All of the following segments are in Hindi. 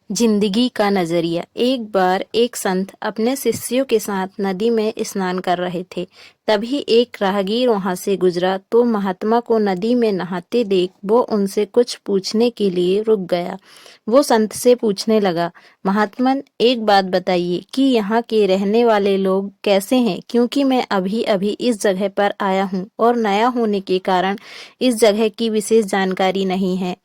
जिंदगी का नजरिया। एक बार एक संत अपने शिष्यों के साथ नदी में स्नान कर रहे थे। तभी एक राहगीर वहां से गुजरा तो महात्मा को नदी में नहाते देख वो उनसे कुछ पूछने के लिए रुक गया। वो संत से पूछने लगा, महात्मन, एक बात बताइए कि यहाँ के रहने वाले लोग कैसे हैं, क्योंकि मैं अभी अभी इस जगह पर आया हूँ और नया होने के कारण इस जगह की विशेष जानकारी नहीं है।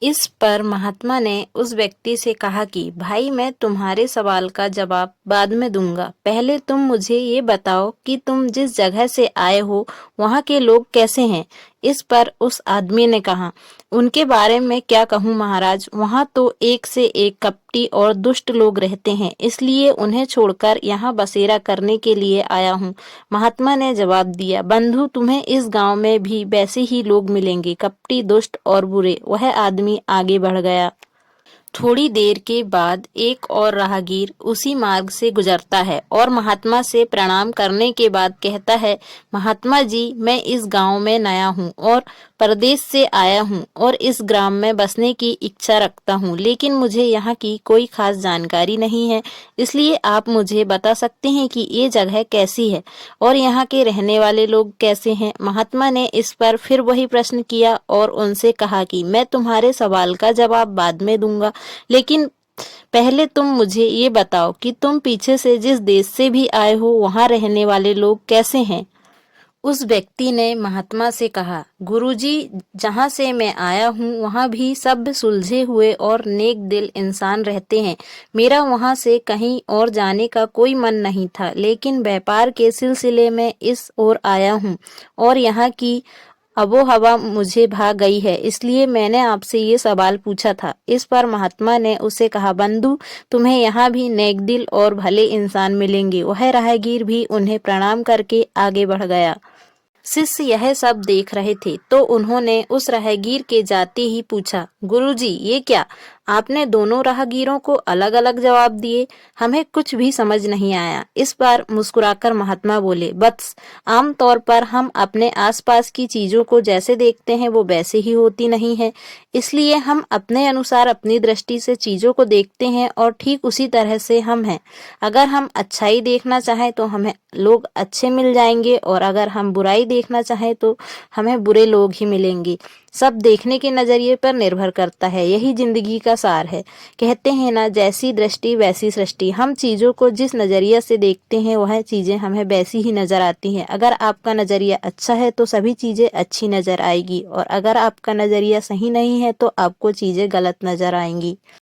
इस पर महात्मा ने उस व्यक्ति से कहा कि भाई, मैं तुम्हारे सवाल का जवाब बाद में दूंगा। पहले तुम मुझे ये बताओ कि तुम जिस जगह से आए हो वहाँ के लोग कैसे हैं। इस पर उस आदमी ने कहा, उनके बारे में क्या कहूँ महाराज, वहाँ तो एक से एक कपटी और दुष्ट लोग रहते हैं, इसलिए उन्हें छोड़कर यहाँ बसेरा करने के लिए आया हूँ। महात्मा ने जवाब दिया, बंधु, तुम्हें इस गांव में भी वैसे ही लोग मिलेंगे, कपटी, दुष्ट और बुरे। वह आदमी आगे बढ़ गया। थोड़ी देर के बाद एक और राहगीर उसी मार्ग से गुजरता है और महात्मा से प्रणाम करने के बाद कहता है, महात्मा जी, मैं इस गांव में नया हूँ और परदेश से आया हूँ और इस ग्राम में बसने की इच्छा रखता हूँ, लेकिन मुझे यहाँ की कोई खास जानकारी नहीं है। इसलिए आप मुझे बता सकते हैं कि ये जगह कैसी है और यहाँ के रहने वाले लोग कैसे हैं। महात्मा ने इस पर फिर वही प्रश्न किया और उनसे कहा कि मैं तुम्हारे सवाल का जवाब बाद में दूंगा, लेकिन पहले तुम मुझे ये बताओ कि तुम पीछे से जिस देश से भी आए हो वहाँ रहने वाले लोग कैसे हैं। उस व्यक्ति ने महात्मा से कहा, गुरुजी, जहाँ से मैं आया हूँ वहाँ भी सब सुलझे हुए और नेक दिल इंसान रहते हैं। मेरा वहाँ से कहीं और जाने का कोई मन नहीं था, लेकिन व्यापार के सिलसिले में इस ओर आया हूँ और यहाँ की आबो हवा मुझे भा गई है, इसलिए मैंने आपसे ये सवाल पूछा था। इस पर महात्मा ने उसे कहा, बंधु, तुम्हें यहाँ भी नेक दिल और भले इंसान मिलेंगे। वह राहगीर भी उन्हें प्रणाम करके आगे बढ़ गया। शिष्य यह सब देख रहे थे तो उन्होंने उस राहगीर के जाते ही पूछा, गुरुजी, ये क्या, आपने दोनों राहगीरों को अलग अलग जवाब दिए, हमें कुछ भी समझ नहीं आया। इस बार मुस्कुराकर महात्मा बोले, वत्स, आम तौर पर हम अपने आसपास की चीजों को जैसे देखते हैं वो वैसे ही होती नहीं है, इसलिए हम अपने अनुसार अपनी दृष्टि से चीजों को देखते हैं और ठीक उसी तरह से हम हैं। अगर हम अच्छाई देखना चाहें तो हमें लोग अच्छे मिल जाएंगे और अगर हम बुराई देखना चाहें तो हमें बुरे लोग ही मिलेंगे। सब देखने के नजरिए पर निर्भर करता है, यही जिंदगी का सार है। कहते हैं ना, जैसी दृष्टि वैसी सृष्टि। हम चीजों को जिस नजरिया से देखते हैं वह चीजें हमें वैसी ही नजर आती हैं। अगर आपका नजरिया अच्छा है तो सभी चीजें अच्छी नजर आएगी और अगर आपका नजरिया सही नहीं है तो आपको चीजें गलत नजर आएंगी।